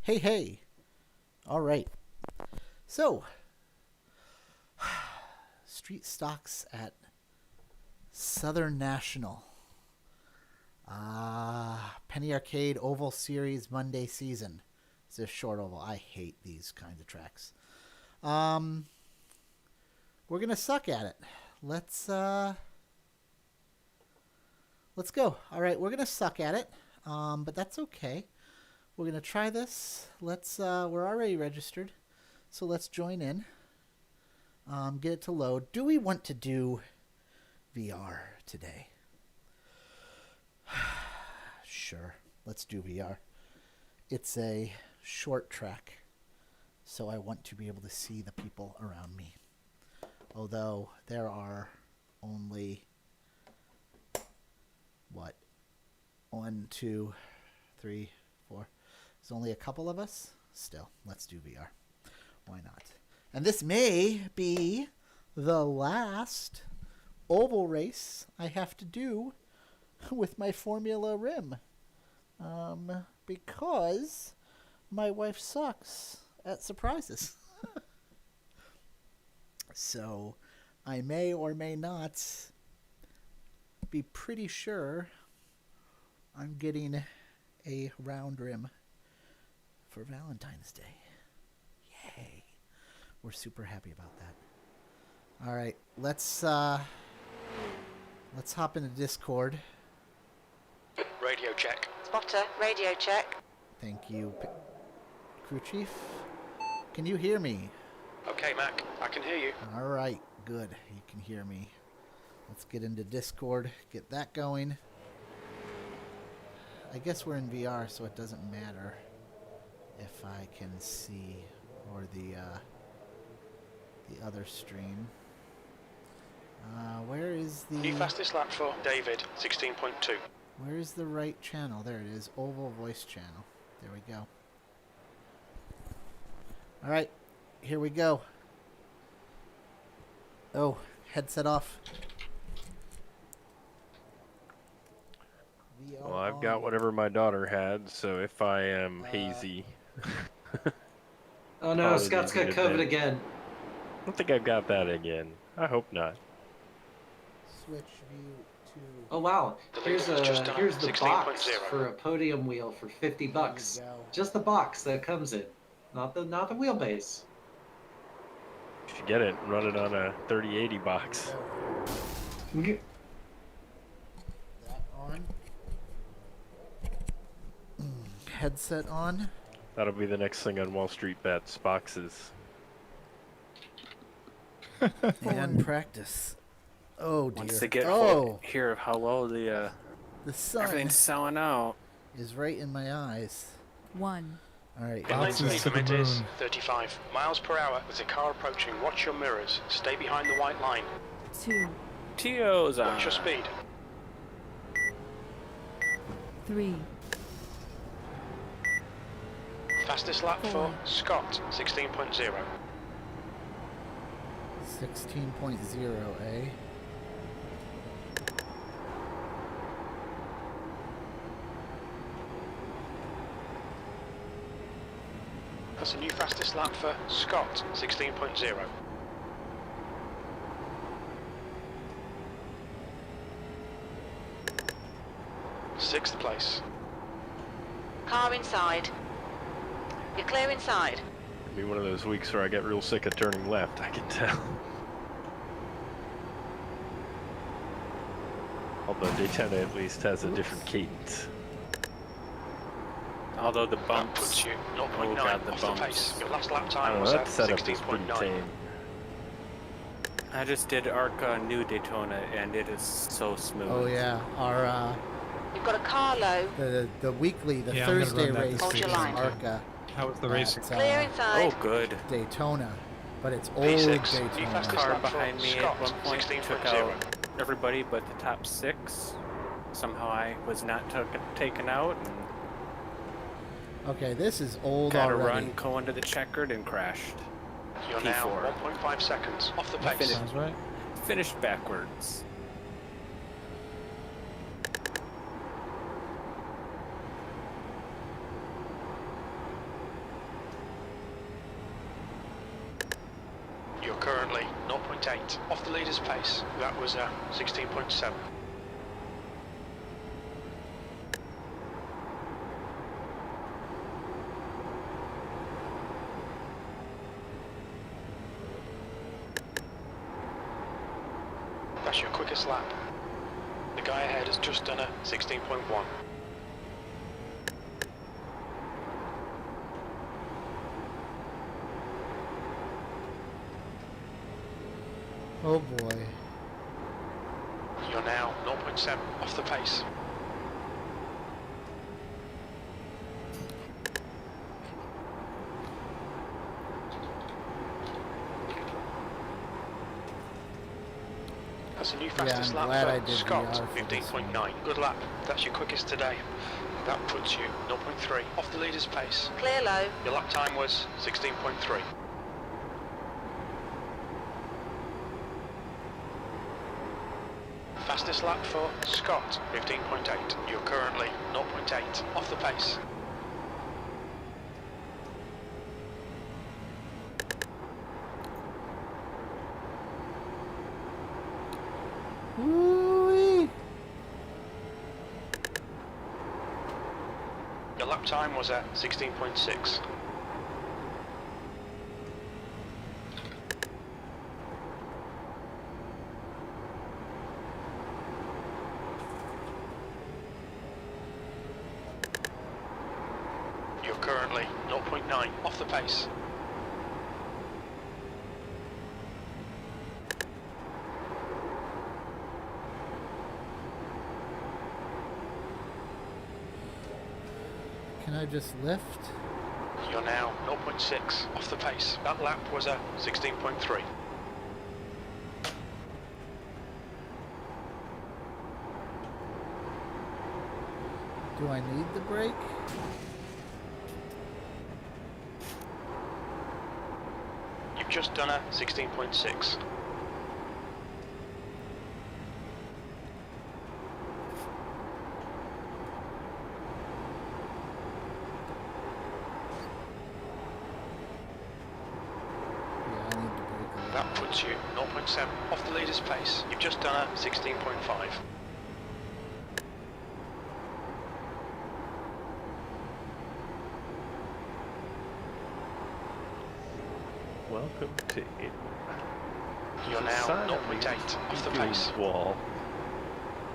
Hey, hey. All right. So, street stocks at Southern National. Penny Arcade Oval Series Monday season. It's a short oval. I hate these kinds of tracks. We're gonna suck at it. Let's go. All right, we're gonna suck at it. But that's okay. We're gonna try this. We're already registered, so let's join in. Get it to load. Do we want to do VR today? Sure, let's do VR. It's a short track, so I want to be able to see the people around me. Although there are only, 1, 2, 3, 4. There's only a couple of us. Still, let's do VR. Why not? And this may be the last oval race I have to do with my Formula rim. Because my wife sucks at surprises. So I may or may not be pretty sure I'm getting a round rim for Valentine's Day. Yay. We're super happy about that. All right, let's hop into Discord. Radio check. Spotter, radio check. Thank you, crew chief. Can you hear me? Okay, Mac, I can hear you. All right, good. You can hear me. Let's get into Discord, get that going. I guess we're in VR, so it doesn't matter if I can see or the other stream. Where is the... New fastest lap for David, 16.2. Where is the right channel? There it is, Oval Voice Channel. There we go. All right, here we go. Oh, headset off. Well, I've got whatever my daughter had, so if I am hazy... Oh no, Scott's got COVID again. I don't think I've got that again. I hope not. Switch view to... Oh wow, here's the 16.0. box for a podium wheel for $50. Just the box that comes in, not the wheelbase. You should get it and run it on a 3080 box. That on. Headset on. That'll be the next thing on Wall Street Bets, boxes. And practice. Oh dear. Once they get hear of how low the sun everything's selling out is right in my eyes. 1. All right. Inline speed limit is 35 miles per hour. There's a car approaching. Watch your mirrors. Stay behind the white line. 2. TO's on. Watch your speed. 3. Fastest lap for Scott, 16.0. 16.0, eh? That's a new fastest lap for Scott, 16.0. Sixth place. Car inside. You're clear inside. It'll be one of those weeks where I get real sick of turning left, I can tell. Although Daytona at least has a different cadence. Although the That bumps, puts you oh 0.9 god, the off the pace. bumps. Your last lap I time don't know, was that at setup is pretty 16.9. tame. I just did ARCA New Daytona and it is so smooth. Oh yeah, our You've got a car low. the weekly, the Yeah, I'm gonna Thursday run that race Hold your is line. ARCA. How was the race? It's, Clear inside. Oh good. Daytona, but it's old P6, new Daytona. fastest Car lap for behind me Scott, at one point took 16.0. out everybody but the top 6. Somehow I was not taken out and Okay, this is old got a already. run going to the checkered and crashed. You're P4. now 1.5 seconds off the pace. Finished. Sounds right. Finished backwards. currently 0.8 off the leader's pace. That was 16.7. That's your quickest lap. The guy ahead has just done a 16.1. Oh boy. You're now 0.7 off the pace. That's a new fastest I'm lap glad I for did Scott, VR for this 15.9. Good lap. That's your quickest today. That puts you 0.3 off the leader's pace. Clear low. Your lap time was 16.3. Fastest lap for Scott, 15.8. You're currently 0.8 off the pace. Woo-wee. Your lap time was at 16.6. You're currently 0.9 off the pace. Can I just lift? You're now 0.6 off the pace. That lap was a 16.3. Do I need the brake? You've just done a 16.6. Yeah, I need the brake. That puts you 0.7 off the leader's pace. You've just done a 16.5. Welcome to it. You're now 0.8 off the pace. Wall.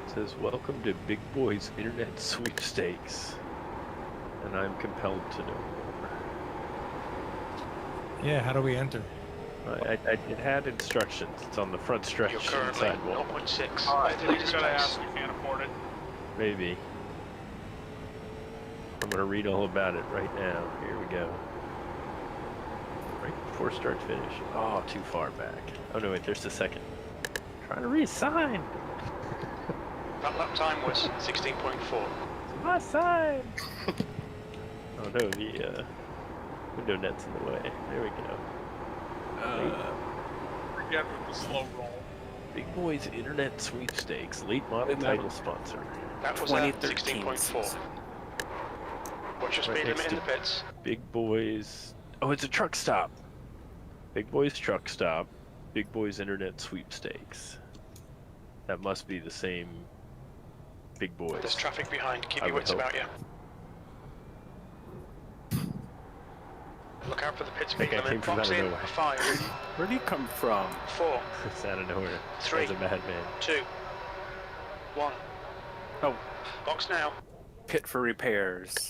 It says, welcome to Big Boy's Internet Sweepstakes. And I'm compelled to know more. Yeah, how do we enter? It had instructions. It's on the front stretch You're currently inside wall. 0.6 Alright, off the you're leader's gonna pace. ask, you can't afford it. Maybe. I'm gonna read all about it right now. Here we go. Right before start finish. Oh, too far back. Oh no, wait, there's the second. Trying to reassign. That lap time was 16.4. It's my sign. Oh no, the window net's in the way. There we go. Forget with the slow roll. Big Boy's Internet Sweepstakes, late model title sponsor. That was 2013 16.4. season. What's your Right speed next limit in the to- pits? Big Boy's. Oh, it's a truck stop. Big Boy's truck stop. Big Boy's Internet Sweepstakes. That must be the same Big Boys. There's traffic behind. Keep I your would wits hope. about you. Look out for the pit That speed guy came limit. from Box out of in. nowhere. 5, Where'd he come from? 4, It's out of nowhere. 3, He's a madman. 2, 1. Oh, Box now. pit for repairs.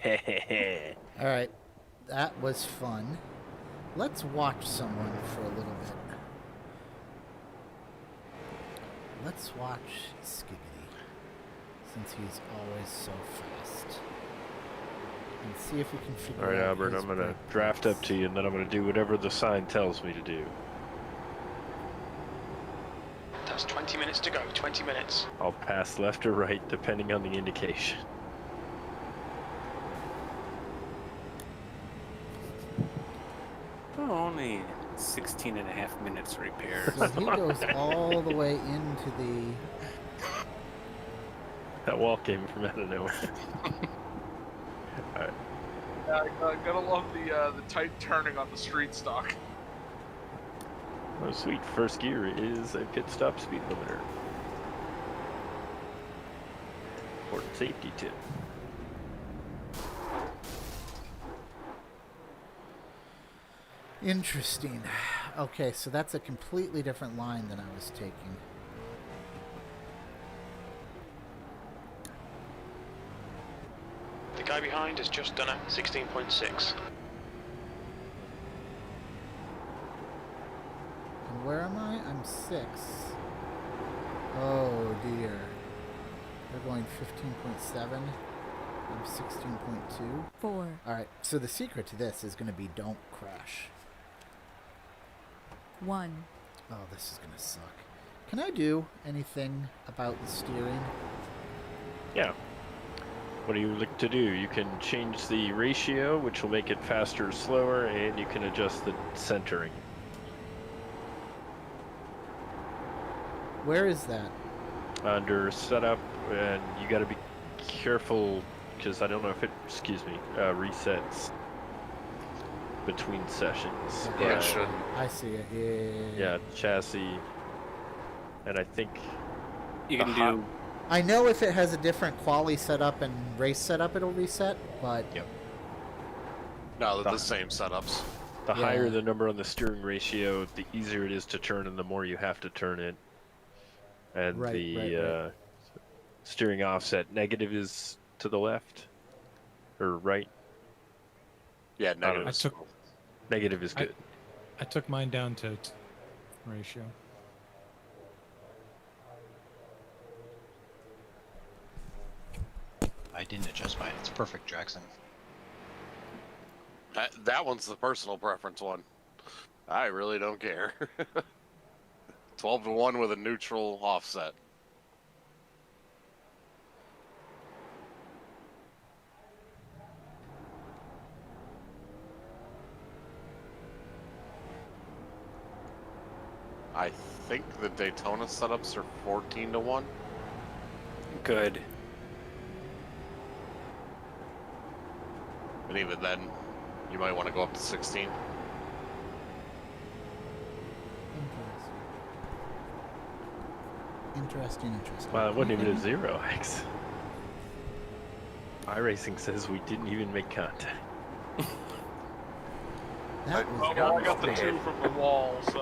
All right, that was fun. Let's watch someone for a little bit. Let's watch Skibbity, since he's always so fast. And see if we can figure All right, out Albert, his I'm gonna brake draft up pads. to you, and then I'm gonna do whatever the sign tells me to do. That's 20 minutes to go. 20 minutes. I'll pass left or right, depending on the indication. Oh, only 16 and a half minutes repairs. So he goes all the way into the... That wall came from out of nowhere. All right. Yeah, gotta love the tight turning on the street stock. Oh, sweet. First gear is a pit stop speed limiter. Important safety tip. Interesting. Okay, so that's a completely different line than I was taking. The guy behind has just done a 16.6. And where am I? I'm 6. Oh dear. They're going 15.7. I'm 16.2. 4, Alright, so the secret to this is going to be don't crash. 1, Oh, this is going to suck. Can I do anything about the steering? Yeah. What do you look to do? You can change the ratio, which will make it faster or slower, and you can adjust the centering. Where is that? Under setup, and you got to be careful because I don't know if it, resets between sessions. Yeah, Yeah, but- it should. I see it. Yeah. Yeah, chassis, and I think You The can hot- do. I know if it has a different quali setup and race setup, it'll reset, but No, they're the same setups. the higher Yeah. the number on the steering ratio, the easier it is to turn, and the more you have to turn it. And Right, the right. steering offset negative is to the left or right. Yeah, don't know. negative. Negative is I- good. I took mine down to ratio. I didn't adjust mine. It's perfect, Jackson. That one's the personal preference one. I really don't care. 12-1 with a neutral offset. I think the Daytona setups are 14-1. Good. And even then, you might want to go up to 16. Interesting. Well, it wasn't even a 0x. iRacing says we didn't even make contact. That was Well, I got the 2 from the wall, so.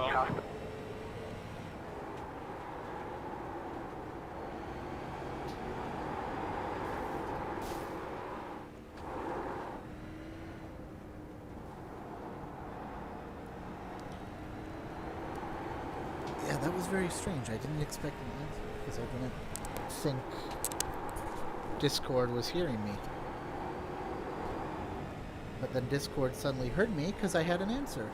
Yeah, that was very strange. I didn't expect an answer because I didn't think Discord was hearing me. But then Discord suddenly heard me because I had an answer.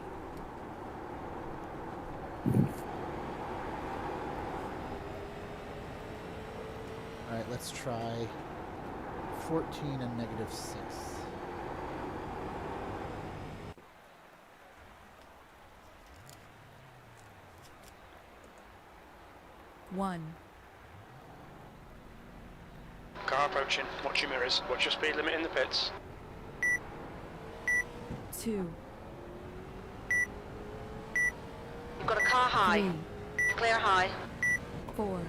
Alright, let's try 14 and negative 6. One, Car approaching. Watch your mirrors. Watch your speed limit in the pits. 2, You've got a car high. 3, Clear high. 4,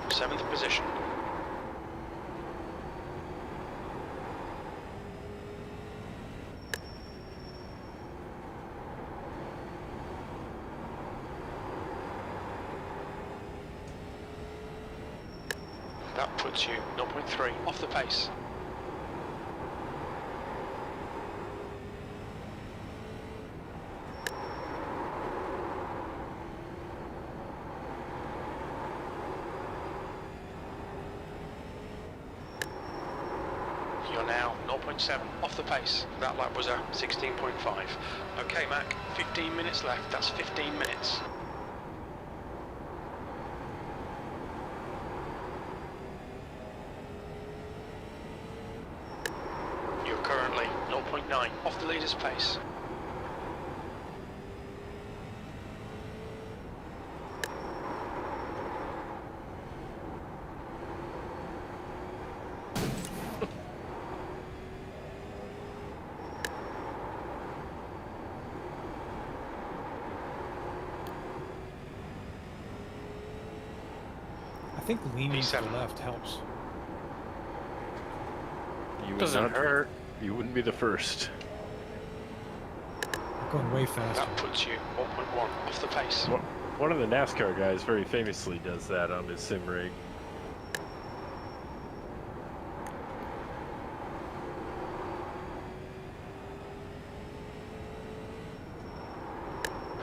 7th position. That puts you 0.3 off the pace. You're now 0.7 off the pace. That lap was a 16.5. Okay, Mac, 15 minutes left. That's 15 minutes. You're currently 0.9 off the leader's pace. think leaning to the P7. left helps. You would Doesn't not hurt. You wouldn't be the first. I'm going way faster. That puts you 1.1 off the pace. One of the NASCAR guys very famously does that on his sim rig.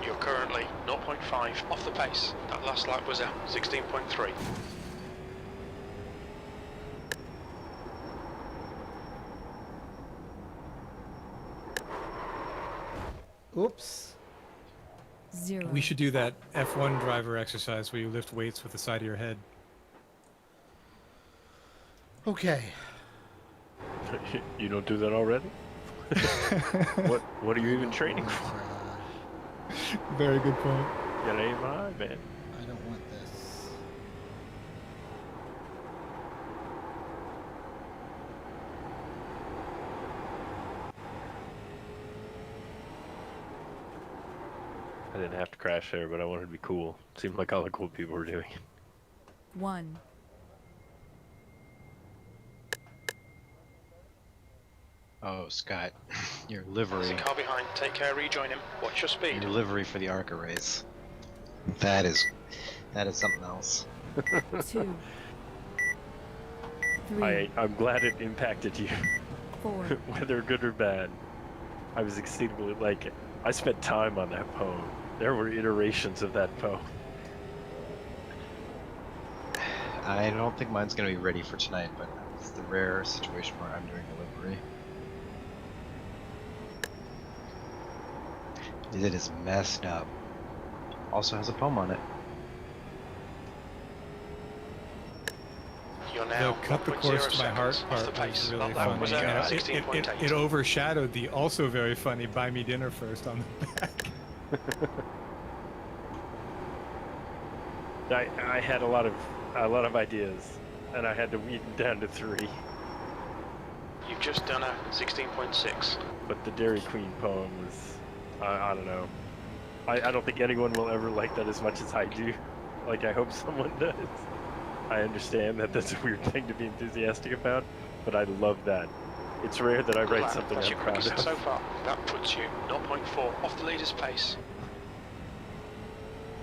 You're currently 0.5 off the pace. That last lap was a 16.3. Oops. 0. We should do that F1 driver exercise where you lift weights with the side of your head. Okay. You don't do that already? What are you even training want, for? Very good point. That ain't mine, man. I don't want this. I didn't have to crash there, but I wanted to be cool. Seemed like all the cool people were doing it. 1. Oh, Scott, your There's livery. a car behind. Take care, rejoin him. Watch your speed. Your livery for the ARCA race. That is something else. 2. 3. I'm glad it impacted you, 4. whether good or bad. I was exceedingly like, I spent time on that poem. There were iterations of that poem. I don't think mine's gonna be ready for tonight, but it's the rare situation where I'm doing a livery. It is messed up. Also has a poem on it. You're now The cut the 1.0 course to my heart seconds off the part pace. was really That lap funny. was And at it 16.8. overshadowed the also very funny buy me dinner first on the back. I had a lot of ideas, and I had to weed them down to 3. You've just done a 16.6. But the Dairy Queen poem was, I don't know. I don't think anyone will ever like that as much as I do. Like, I hope someone does. I understand that that's a weird thing to be enthusiastic about, but I love that. It's rare that I Good write lap. something That's I'm your proud quickest of. so far. That puts you 0.4 off the leader's pace.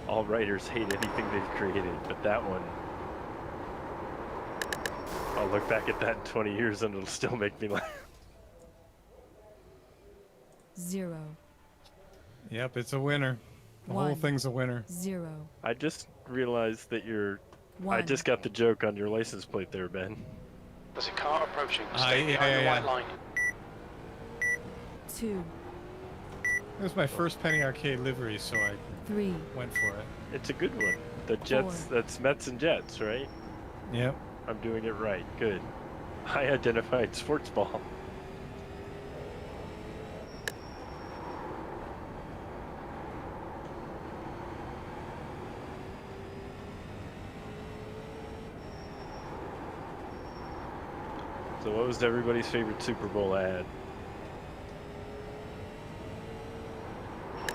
All writers hate anything they've created, but that one, I'll look back at that in 20 years and it'll still make me laugh. 0. Yep, it's a winner. The whole 1. thing's a winner. 0. I just realized that 1. I just got the joke on your license plate there, Ben. There's a car approaching. Stay behind the white line. 2. It was my first Penny Arcade livery, so I 3. went for it. It's a good one. The Jets, 4. that's Mets and Jets, right? Yep. I'm doing it right. Good. I identified sports ball. So what was everybody's favorite Super Bowl ad?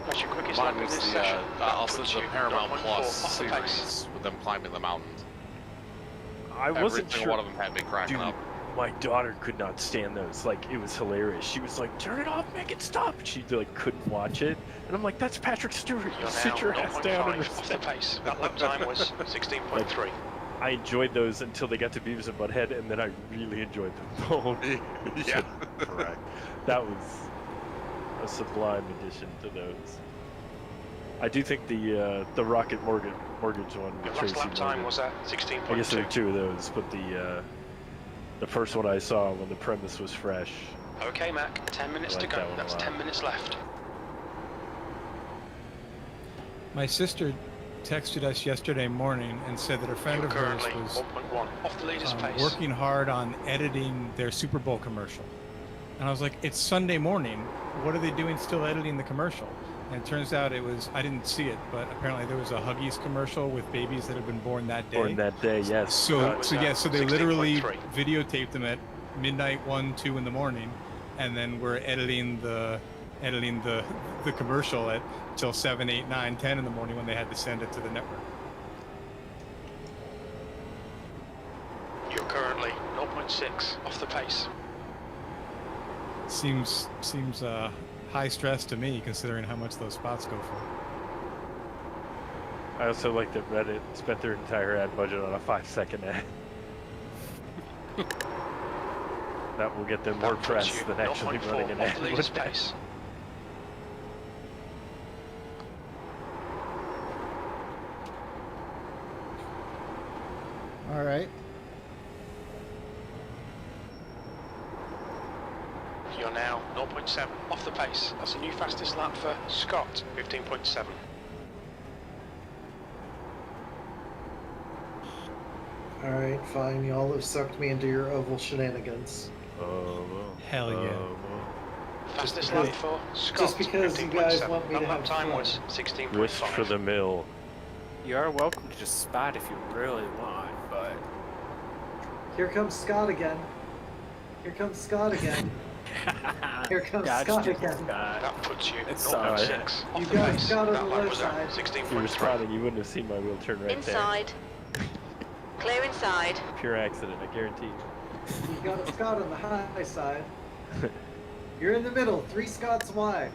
That's your quickest lap Mine of was this the, session. That also puts the you Paramount 0.4 Plus off the pace. series with them climbing the mountain. I Every wasn't single sure. one of them had me cracking Dude, up. my daughter could not stand those. Like, it was hilarious. She was like, "Turn it off, make it stop." She like couldn't watch it, and I'm like, "That's Patrick Stewart. You're Sit now your ass down." 0.5 off the pace. That lap time was 16.3. I enjoyed those until they got to Beavis and Butthead, and then I really enjoyed them. Oh, Yeah, correct. that was a sublime addition to those. I do think the Rocket Mortgage one with Your last Tracy lap time Morgan. was at 16.2. I guess there were 2 of those, but the first one I saw when the premise was fresh. Okay, Mac, 10 minutes I to like go. that one a That's lot. 10 minutes left. My sister texted us yesterday morning and said that a friend You're of hers currently was 1.1 off the leader's pace. working hard on editing their Super Bowl commercial. And I was like, it's Sunday morning. What are they doing still editing the commercial? And it turns out it was, I didn't see it, but apparently there was a Huggies commercial with babies that had been born that day. Born that day, yes. So they literally 16.3. videotaped them at midnight, 1, 2 in the morning, and then we're editing the commercial at till 7, 8, 9, 10 in the morning when they had to send it to the network. currently 0.6 off the pace. Seems high stress to me, considering how much those spots go for. I also like that Reddit spent their entire ad budget on a 5-second ad. That will get them more That press puts you than actually 0.4 running an off ad. the would. leader's pace. All right. You're now 0.7 off the pace. That's a new fastest lap for Scott, 15.7. Alright, fine. Y'all have sucked me into your oval shenanigans. Oh, Hell yeah. well. Fastest because- lap for Scott, just because you guys 15.7. want me That to lap have time fun. was 16.5. Risk for the mill. You are welcome to just spot if you really want, but Here comes Scott again. Here comes Scott again. Here comes Dodged Scott it, again. Scott. That puts you It's 0.6 off You the got pace. Scott on That the lap left was side. If you were 16.3. spotting, you wouldn't have seen my wheel turn right Inside. Clear inside. there. Pure accident, I guarantee you. You got Scott on the high side. You're in the middle, 3 Scots wide.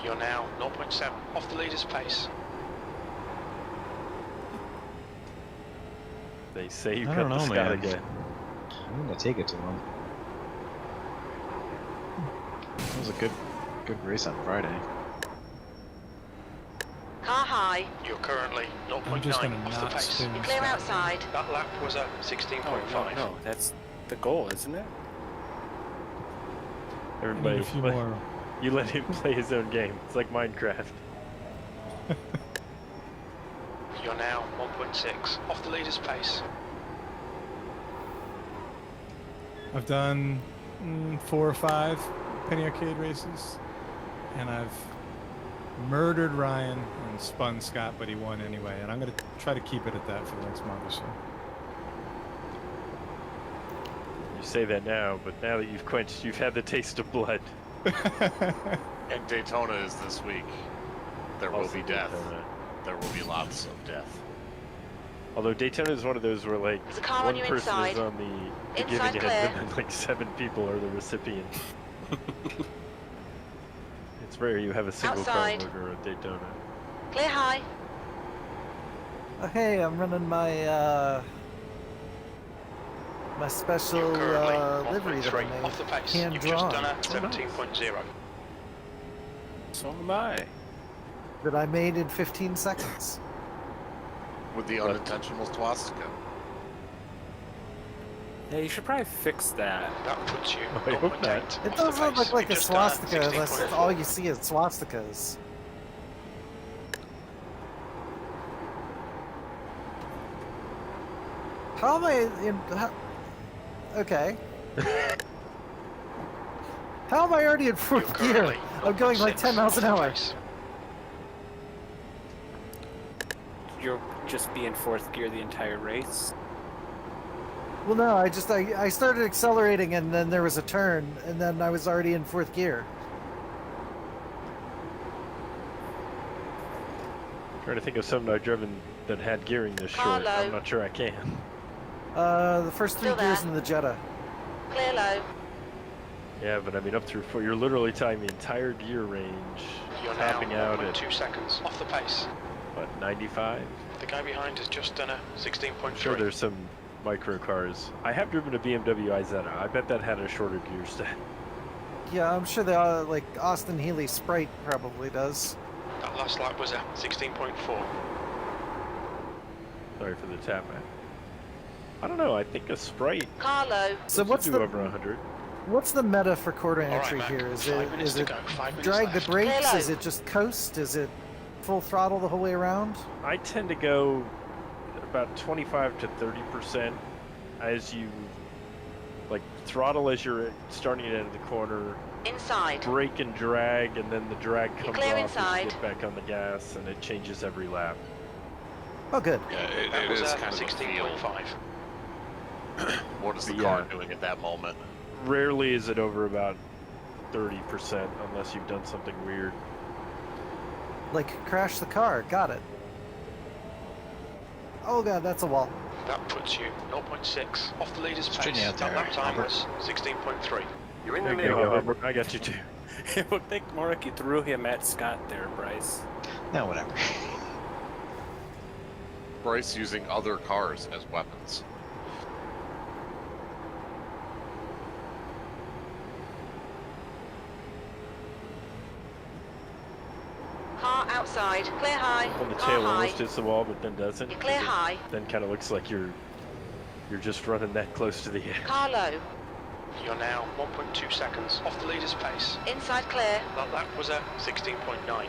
You're now 0.7 off the leader's pace. They say you I cut don't the know, Scott man. again. I'm gonna take it to him. That was a good race on Friday. Car high. You're currently I'm just 0.9 gonna off the not pace. spin. You're clear outside. That lap was a Oh, 16.5. no, that's the goal, isn't it? I need Everybody, a few more. you let him play his own game. It's like Minecraft. You're now 1.6 off the leader's pace. I've done 4 or 5 Penny Arcade races, and I've murdered Ryan and spun Scott, but he won anyway. And I'm gonna try to keep it at that for the next month or so. You say that now, but now that you've had the taste of blood. And Daytona is this week. There will Also be death. Daytona. There will be lots of death. Although Daytona is one of those where like There's a car on one your person inside. is on the Inside beginning clear. end, and then like 7 people are the recipients. It's rare you have a single Outside. car motor at Daytona. Clear high. Hey, I'm running my my special You're currently livery that I 1.3 made. off the pace. Hand You've just drawn. done a 17.0. So am I. That I made in 15 seconds. With the unintentional swastika. Yeah, you should probably fix that. That puts you I hope 0.8 not. It off the doesn't pace. look like You've a just done swastika unless 16.4. all you see is swastikas. How am I in? Okay. How am I already in You're fourth gear? currently I'm going like 0.6 10 miles an off the hour. pace. You'll just be in 4th gear the entire race. Well, no, I started accelerating and then there was a turn and then I was already in fourth gear. Trying to think of something I've driven that had gearing this short. Carlo. I'm not sure I can. The first 3 Still gears there. in the Jetta. Clear low. Yeah, but I mean up through 4. You're literally tying the entire gear range, You're now tapping out at 1.2 seconds off the pace. what 95. The guy behind has just done a 16.3. I'm sure there's some micro cars. I have driven a BMW Isetta. I bet that had a shorter gear set. Yeah, I'm sure the like Austin Healey Sprite probably does. That last lap was a 16.4. Sorry for the tap, man. I don't know. I think a Sprite Car low. So would what's do the over 100. what's the meta for quarter All right, entry Mac, here? Is 5 minutes is to it go. 5 minutes drag left. the brakes? Hello. Is it just coast? Is it full throttle the whole way around? I tend to go about 25 to 30% as you like throttle as you're starting it out of the corner, Inside. brake and drag, and then the drag You're comes clear off inside. as you get back on the gas, and it changes every lap. Oh, good. Yeah, That it was is a kind of a feel. 16.5. What is the But car yeah. doing at that moment? Rarely is it over about 30% unless you've done something weird. Like crash the car. Got it. Oh god, that's a wall. That puts you 0.6 off the leader's pace. Straighten out That there, lap time Albert. was 16.3. You're in There the you middle. go, Albert. I got you too. It looked like more like you threw him at Scott there, Bryce. No, whatever. Bryce using other cars as weapons. Car outside. Clear high. When the Car tail high. almost hits the wall, but then doesn't. You're clear 'cause it high. Then kind of looks like you're just running that close to the edge. Car low. You're now 1.2 seconds off the leader's pace. Inside clear. That lap was a 16.9.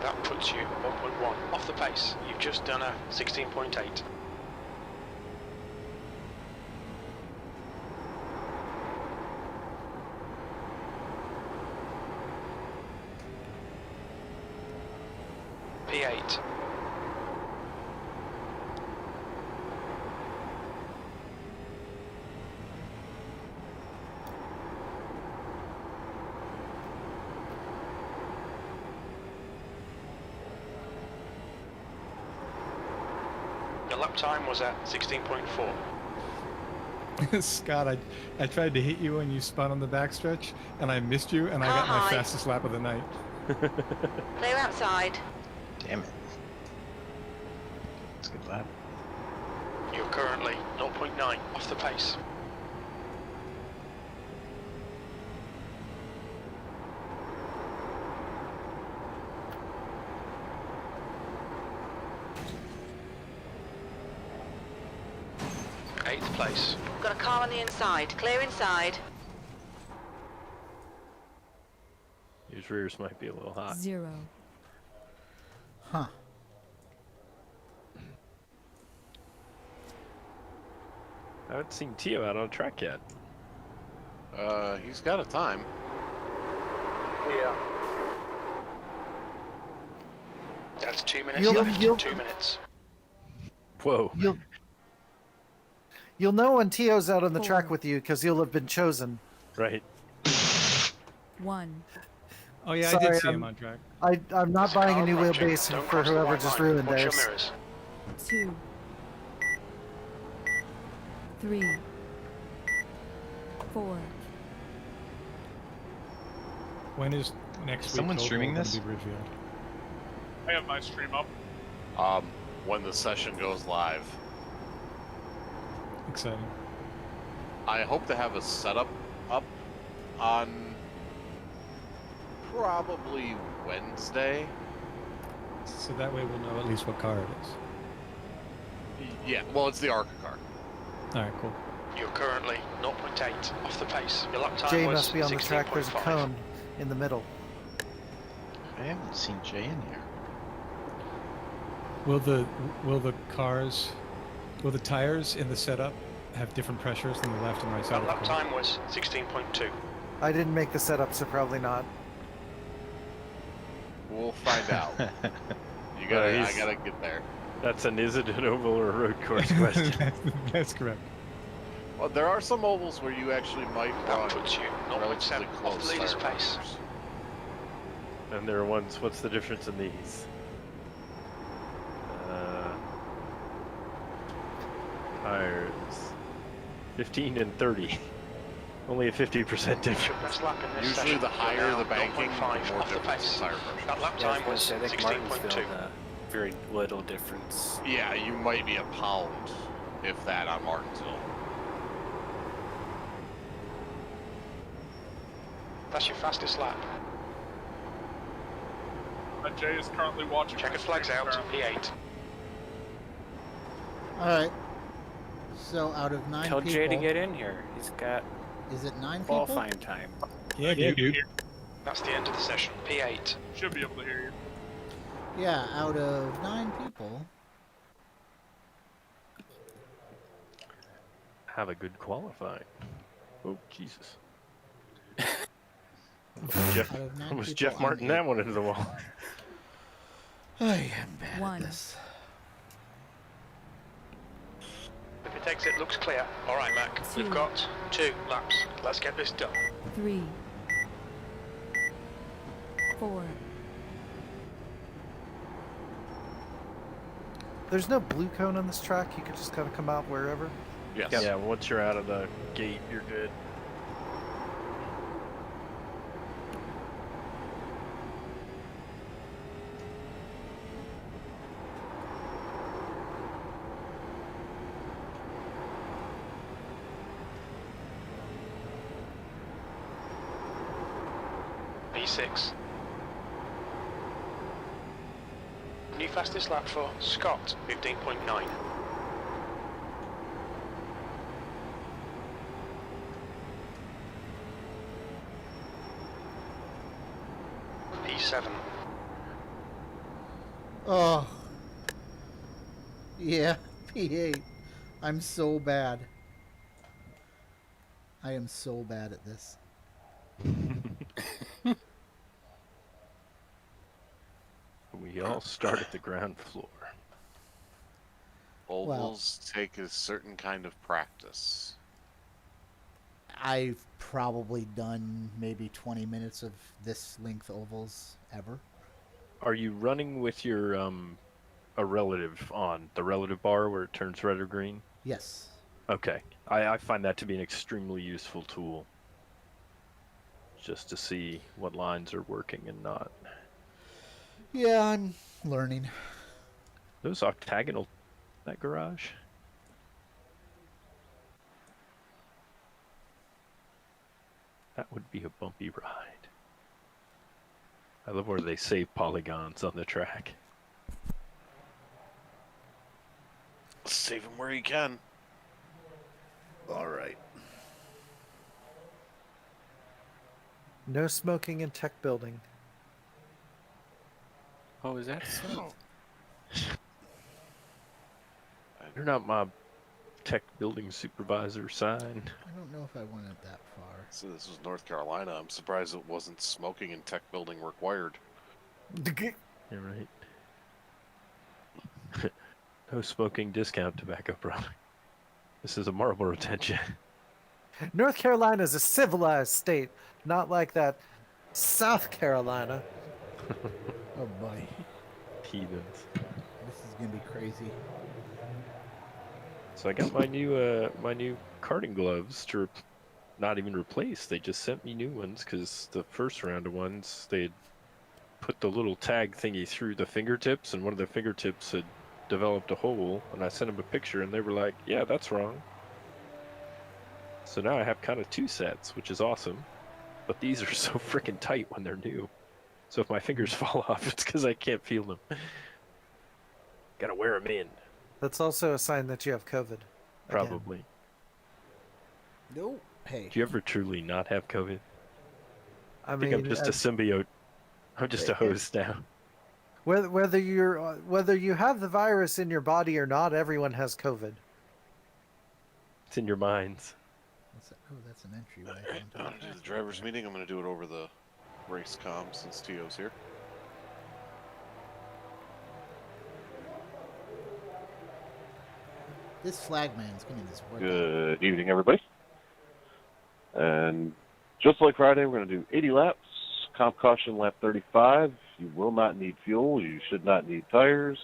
That puts you 1.1 off the pace. You've just done a 16.8. P8. Your lap time was at 16.4. Scott, I tried to hit you when you spun on the backstretch, and I missed you, and I Car got my high. fastest lap of the night. Clear outside. Damn it. It's a good lap. You're currently 0.9 off the pace. Eighth place. Got a car on the inside. Clear inside. His rears might be a little hot. 0. Huh. I haven't seen Tio out on track yet. He's got a time. Yeah. That's 2 minutes You'll- left. you'll- 2 minutes. Whoa. You'll know when Tio's out on the track 4. with you because you'll have been chosen. Right. 1. Oh yeah, I Sorry, did see him I'm- on track. I'm not There's a buying a car new approaching. wheelbase Don't for cross the whoever white just line. ruined Watch your theirs. mirrors. 2. 3. 4. When is next week? Someone Cold streaming War gonna this? Be revealed? I have my stream up. When the session goes live. Exciting. I hope to have a setup up on probably Wednesday. So that way we'll know at least what car it is. Yeah, well, it's the ARCA car. All right, cool. You're currently 0.8 off the pace. Your lap time Jay was must be on the track. There's a 16.5. cone in the middle. I haven't seen Jay in here. Will the tires in the setup have different pressures than the left and right side That of the lap car? time was 16.2. I didn't make the setup, so probably not. We'll find out. I gotta get there. That's an is it an oval or a road course question. That's correct. Well, there are some ovals where you actually might That run puts you relatively 0.7 off close the leader's tire pace. pressures. And there are ones. What's the difference in these? Tires. 15 and 30. Only a 50% difference. Your best lap in this Usually session. the You're higher now the banking, 0.5 the more off the difference pace. in tire pressure. That lap Yeah, I time was was gonna say, I think 16.2. Martinsville, very little difference. Yeah, you might be a pound, if that, on Martinsville. That's your fastest lap. Jay is currently watching. Checkered my flags stream out. currently. P8. All right. So out of 9 Tell people, Jay to get in here. He's got is it 9 people? qualifying time. Yeah, dude. That's the end of the session. P8. Should be able to hear you. Yeah, out of 9 people. Have a good qualifying. Oh, Jesus. Jeff, Out of 9 almost people, Jeff I'm Martin eight. that one into the wall. I am bad 1. at this. If you're exit looks clear. All right, Mac. We've Two. got 2 laps. Let's get this done. 3, 4, There's no blue cone on this track. You could just kind of come out wherever. Yes. Yeah, once you're out of the gate, you're good. P6. New fastest lap for Scott, 15.9. P7. Oh. Yeah, P8. I'm so bad. I am so bad at this. We all start at the ground floor. Ovals take a certain kind of practice. I've probably done maybe 20 minutes of this length ovals ever. Are you running with your a relative on the relative bar where it turns red or green? Yes. Okay. I find that to be an extremely useful tool. Just to see what lines are working and not. Yeah, I'm learning. Those octagonal, that garage. That would be a bumpy ride. I love where they save polygons on the track. Save him where you can. All right. No smoking in tech building. Oh, is that so? You're not my tech building supervisor sign. I don't know if I went it that far. So this was North Carolina. I'm surprised it wasn't smoking in tech building required. You're right. No smoking discount tobacco product. This is a Marlboro attention. North Carolina is a civilized state, not like that South Carolina. Oh boy. Heathens. This is gonna be crazy. So I got my new karting gloves to not even replace. They just sent me new ones because the first round of ones they'd put the little tag thingy through the fingertips, and one of the fingertips had developed a hole. And I sent them a picture, and they were like, "Yeah, that's wrong." So now I have kind of 2 sets, which is awesome. But these are so freaking tight when they're new. So if my fingers fall off, it's because I can't feel them. Gotta wear them in. That's also a sign that you have COVID. Probably. No. Hey. Do you ever truly not have COVID? I think I'm just a symbiote. I'm just a host now. Whether you have the virus in your body or not, everyone has COVID. It's in your minds. Oh, that's an entryway. I'm going to do the driver's meeting. I'm going to do it over the race comm since Tio's here. This flagman's getting this work. Good evening, everybody. And just like Friday, we're going to do 80 laps. Comp caution lap 35. You will not need fuel. You should not need tires.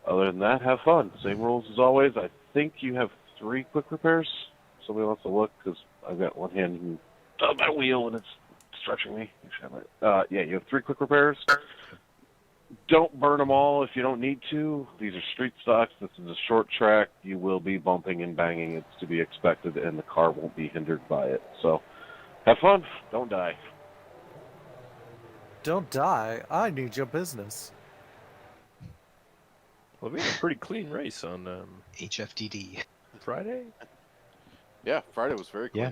Other than that, have fun. Same rules as always. I think you have 3 quick repairs. Somebody wants to look because I've got one hand on my wheel and it's stretching me. Yeah, you have 3 quick repairs. Don't burn them all if you don't need to. These are street stocks. This is a short track. You will be bumping and banging. It's to be expected, and the car won't be hindered by it. So have fun. Don't die. Don't die. I need your business. Well, we had a pretty clean race on HFDD. Friday. Yeah, Friday was very clean. Yeah.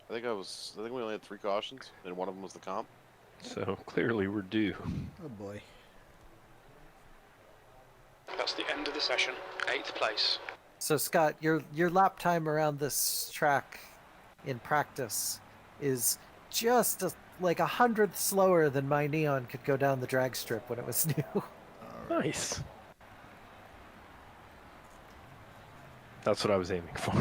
I think we only had 3 cautions, and one of them was the comp. So clearly we're due. Oh boy. That's the end of the session. 8th place. So Scott, your lap time around this track in practice is just like 100th slower than my Neon could go down the drag strip when it was new. Nice. That's what I was aiming for.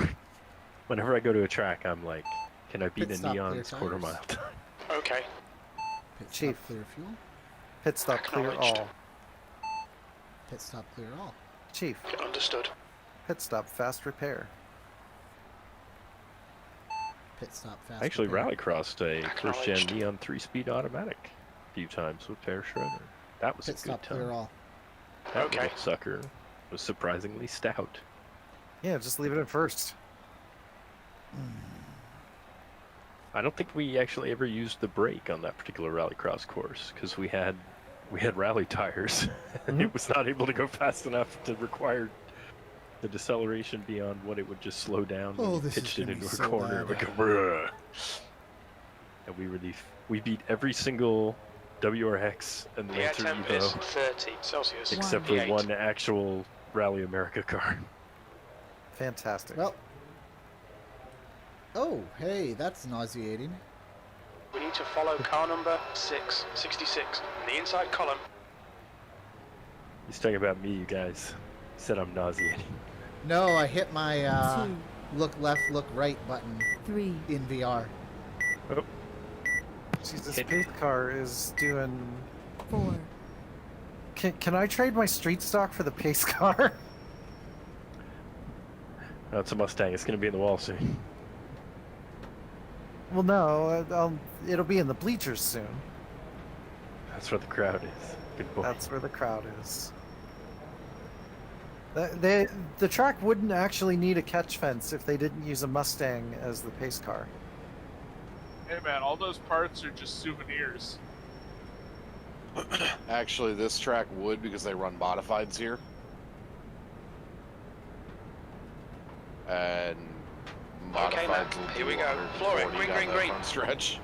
Whenever I go to a track, I'm like, can I beat Pit a stop, Neon's clear quarter tires. mile time? Okay. Pit Chief. stop, clear fuel. Pit stop, clear Acknowledged. all. Pit stop, clear all. Chief. Understood. Pit stop, fast repair. Pit stop, fast. I actually repair. rallycrossed a first-gen Acknowledged. Neon 3-speed automatic a few times with Pear Shredder. That was Pit a good stop, time. clear all. That Okay. little sucker was surprisingly stout. Yeah, just leave it in first. I don't think we actually ever used the brake on that particular rallycross course because we had rally tires. And it was not able to go fast enough to require the deceleration beyond what it would just slow down when Oh, you this is pitched it gonna into be a so corner. It would bad. go brrrr. And we beat every single WRX and The air Lancer temp is Evo 30 Celsius. except for P8. one actual Rally America car. Fantastic. Well. Oh, hey, that's nauseating. We need to follow car number 666 in the inside column. He's talking about me, you guys. He said I'm nauseating. No, I hit my 2, look left, look right button 3, in VR. Oh, Jeez, this pace car is doing... 4, Can I trade my street stock for the pace car? that's a Mustang. It's going to be in the wall soon. Well, no, it'll be in the bleachers soon. That's where the crowd is. Good boy. That's where the crowd is. The track wouldn't actually need a catch fence if they didn't use a Mustang as the pace car. Hey man, all those parts are just souvenirs. Actually, this track would because they run modifieds here. And modifieds Okay, Mac, will here do we go. Floor it. 140 Green, down green, that green. front stretch.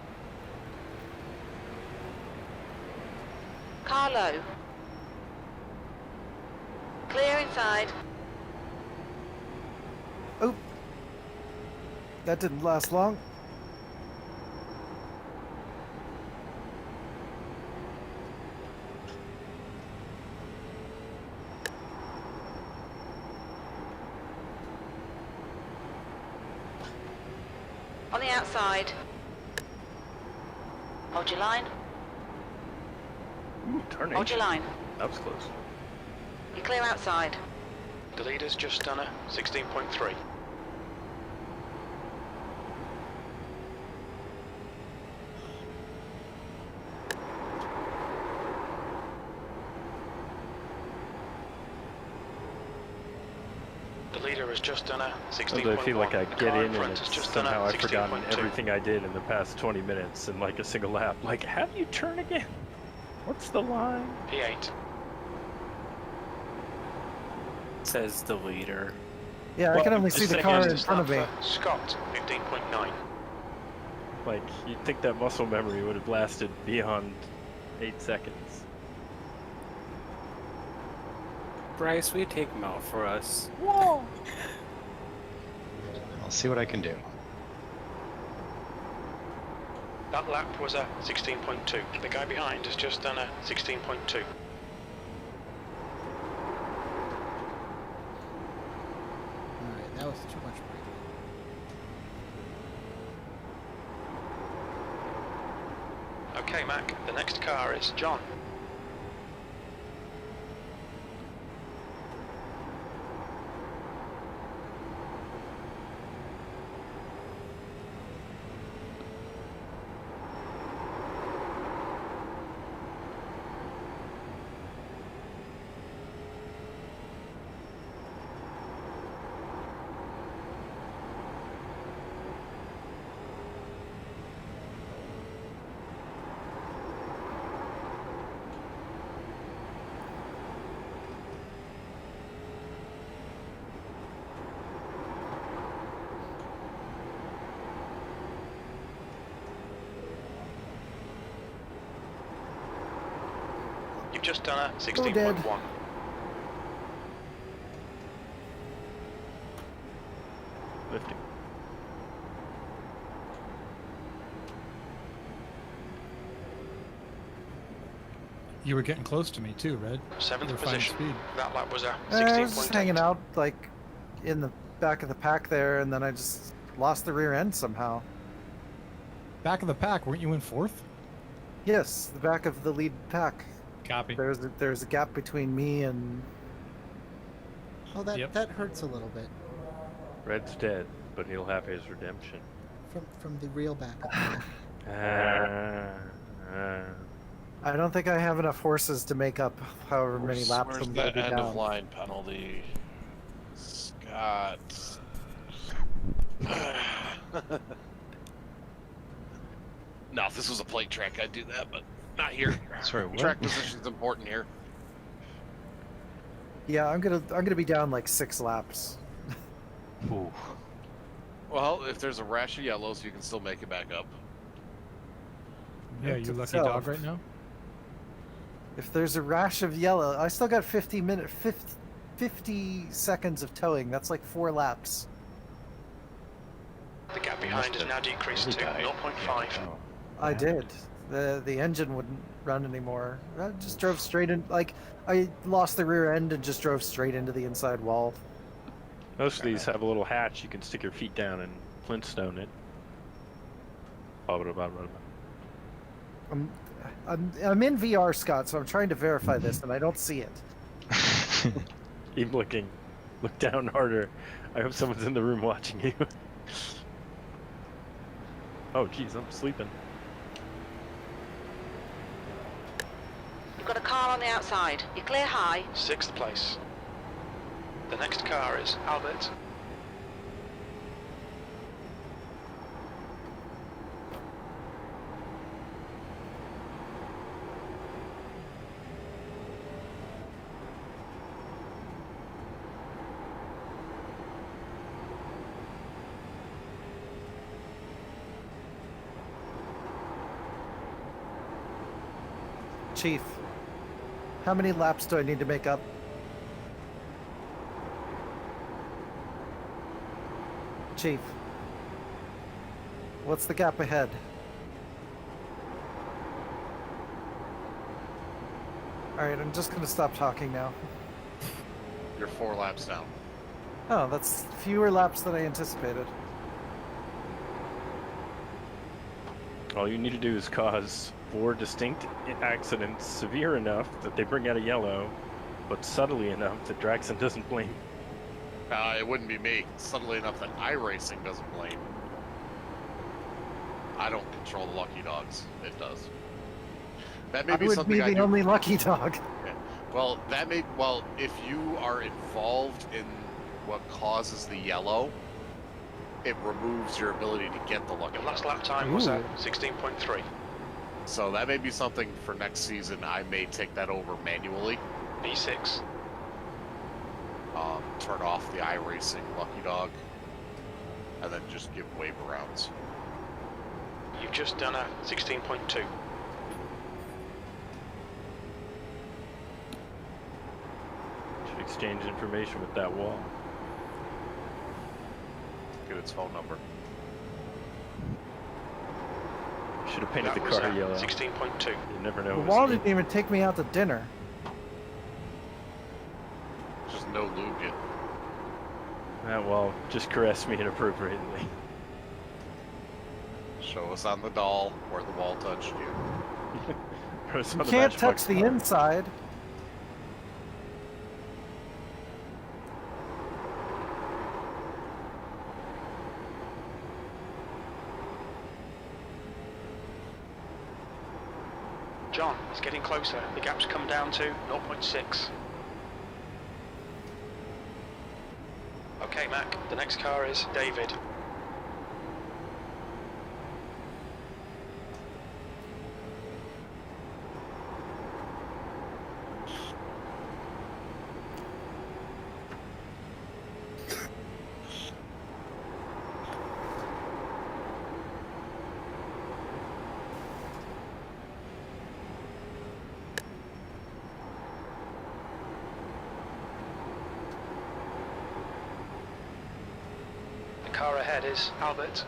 Car low. Clear inside. Oh, that didn't last long. On the outside. Hold your line. Ooh, tarnation. Hold your line. That was close. You're clear outside. The leader's just done a 16.3. The leader has just done a 16.1. Although I feel like I The get car in front and has it's just done a somehow I've forgotten 16.2. everything I did in the past 20 minutes in like a single lap. Like, how do you turn again? What's the line? P8. Says the leader. Yeah, I Well, can only The see the second car is in to front of me. start for Scott, 15.9. Like, you'd think that muscle memory would have lasted beyond 8 seconds. Bryce, will you take him out for us? I'll see what I can do. That lap was a 16.2. The guy behind has just done a 16.2. Alright, that was too much braking. Okay, Mac, the next car is John. You've just done a 16.1. Lifting. You were getting close to me too, Red. Seventh You were fine position. speed. That lap was a I was just 16.8. hanging out, like, in the back of the pack there, and then I just lost the rear end somehow. Back of the pack, weren't you in fourth? Yes, the back of the lead pack. Copy. There's a gap between me and. Oh, that hurts a little bit. Red's dead, but he'll have his redemption. From the real back of the pack. I don't think I have enough horses to make up however many laps Where's I'm the going to be end down. of line penalty? Scott. No, if this was a plate track, I'd do that, but not here. Sorry, what? Track position's important here. Yeah, I'm gonna be down like 6 laps. Ooh. Well, if there's a rash of yellows, you can still make it back up. Yeah, you lucky So, dog right now? If there's a rash of yellow, I still got 50 seconds of towing. That's like 4 laps. The gap behind has now decreased to 0.5. I did. The engine wouldn't run anymore. I just drove straight in. Like, I lost the rear end and just drove straight into the inside wall. Most of these have a little hatch you can stick your feet down and Flintstone it. I'm in VR, Scott, so I'm trying to verify this, and I don't see it. Keep looking. Look down harder. I hope someone's in the room watching you. Oh, geez, I'm sleeping. You've got a car on the outside. You clear high. 6th place. The next car is Albert. Chief, how many laps do I need to make up? Chief, what's the gap ahead? Alright, I'm just gonna stop talking now. You're 4 laps down. Oh, that's fewer laps than I anticipated. All you need to do is cause 4 distinct accidents severe enough that they bring out a yellow, but subtly enough that Draxon doesn't blame. It wouldn't be me. Subtly enough that iRacing doesn't blame. I don't control the lucky dogs. It does. That may I be would something be I the do. only lucky dog. Yeah. Well, if you are involved in what causes the yellow, it removes your ability to get the lucky Your last dog. lap time was at 16.3. So that may be something for next season. I may take that over manually. B6. Turn off the iRacing lucky dog, and then just give wave rounds. You've just done a 16.2. Should exchange information with that wall. Get its phone number. Should have painted That the was car at yellow. 16.2. You never know. The with wall speed. didn't even take me out to dinner. Just no lube yet. Well, just caress me inappropriately. Show us on the doll where the wall touched you. You can't touch the inside. John is getting closer. The gap's come down to 0.6. Okay, Mac, the next car is David. The car ahead is Albert.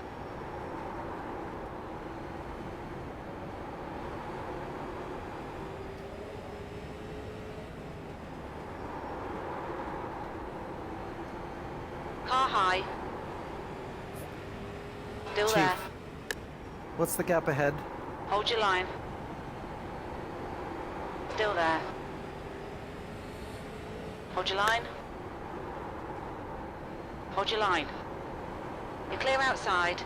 Car high. Still Chief. there. What's the gap ahead? Hold your line. Still there. Hold your line. Hold your line. You're clear outside.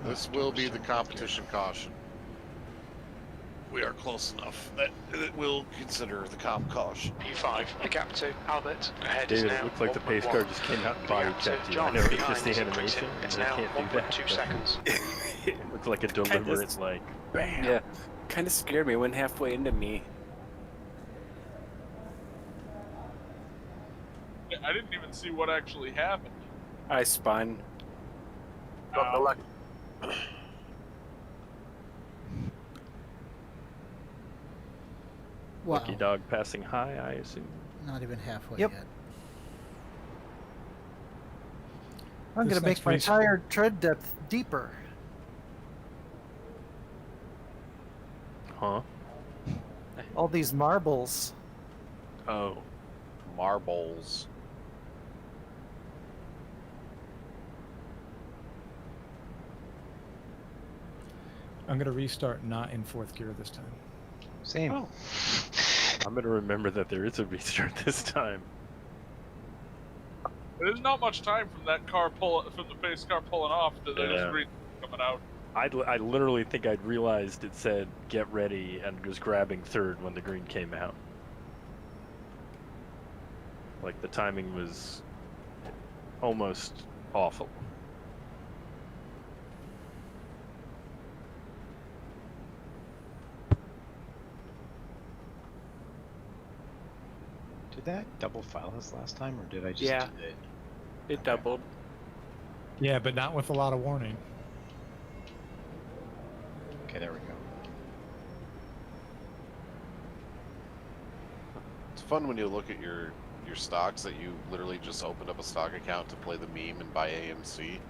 This will be the competition caution. We are close enough that it will consider the comp caution. P5, a gap to Albert. Ahead David, is it now looked like the pace 1.1. car just came out and body Gap to checked you. I John know it's behind just the is animation. It's You now can't do that. 1.2 but seconds. It looked like a deliberate, like, bam. Yeah, kind of scared me. Went halfway into me. I didn't even see what actually happened. I spun. Ow. Wow. Lucky dog passing high, I assume. Not even halfway Yep. yet. I'm This going to make next my race- tire tread depth deeper. Huh? All these marbles. Oh. Marbles. I'm gonna restart not in fourth gear this time. Same. Oh. I'm gonna remember that there is a restart this time. There's not much time from that car from the pace car pulling off to the Yeah. green coming out. I literally think I'd realized it said get ready and was grabbing third when the green came out. Like the timing was almost awful. Did that double file us last time, or did I just Yeah. do it? It doubled. Yeah, but not with a lot of warning. Okay, there we go. It's fun when you look at your stocks that you literally just opened up a stock account to play the meme and buy AMC.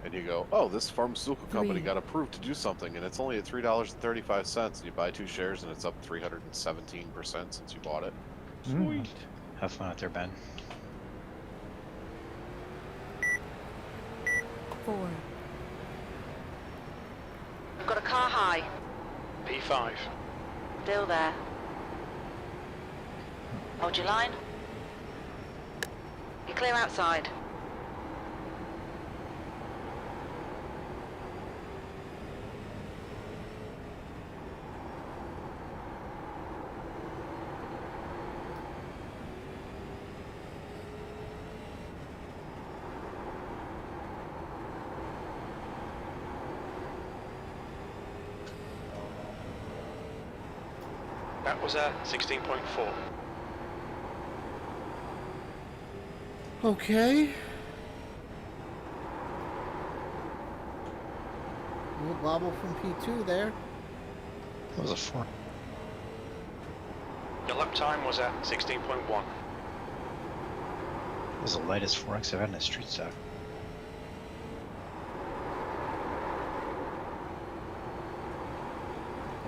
And you go, oh, this pharmaceutical company 3. got approved to do something, and it's only at $3.35. And you buy 2 shares, and it's up 317% since you bought it. Sweet. Have fun out there, Ben. 4. We've got a car high. P5. Still there. Hold your line. You're clear outside. That was a 16.4. Okay. Little bobble from P2 there. That was a 4. Your lap time was at 16.1. That was the lightest 4X I've had in a street stock.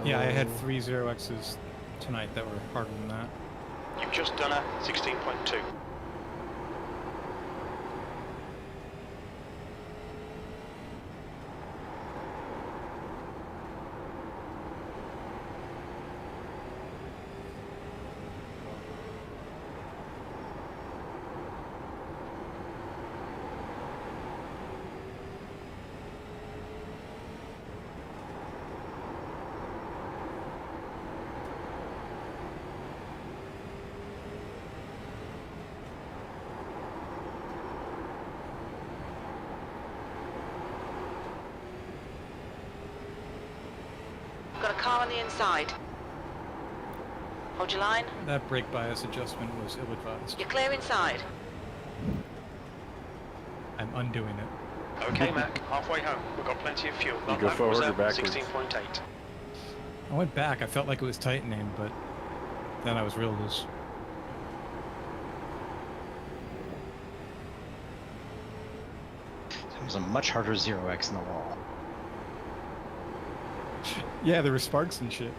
Yeah, I had 3 0Xs tonight that were harder than that. You've just done a 16.2. Got a car on the inside. Hold your line. That brake bias adjustment was ill-advised. You're clear inside. I'm undoing it. Okay, Mac, halfway home. We've got plenty of fuel. You go That forward was or at backwards? 16.8. I went back. I felt like it was tightening, but then I was real loose. It was a much harder 0X in the wall. Yeah, there were sparks and shit.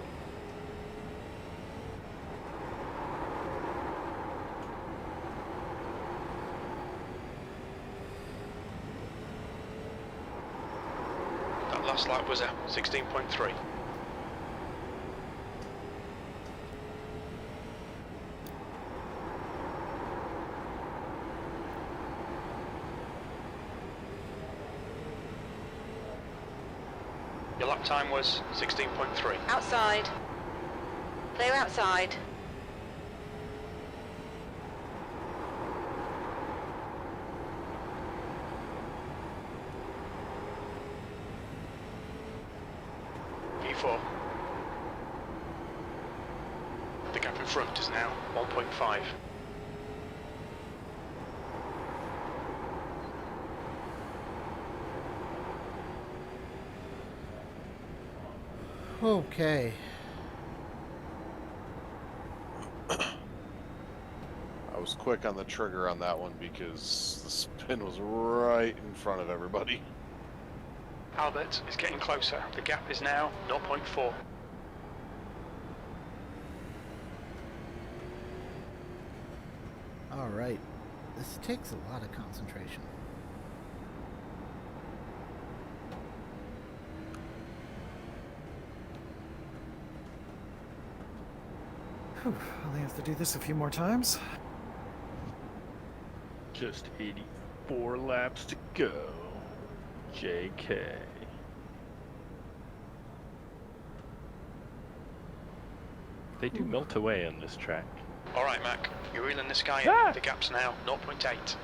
last lap was a 16.3. Your lap time was 16.3. Outside. Clear outside. P4. The gap in front is now 1.5. Okay. I was quick on the trigger on that one because the spin was right in front of everybody. Albert is getting closer. The gap is now 0.4. All right. This takes a lot of concentration. Whew, only have to do this a few more times. Just 84 laps to go. JK. They do melt away on this track. All right, Mac, you're reeling this guy Ah! in. The gap's now 0.8.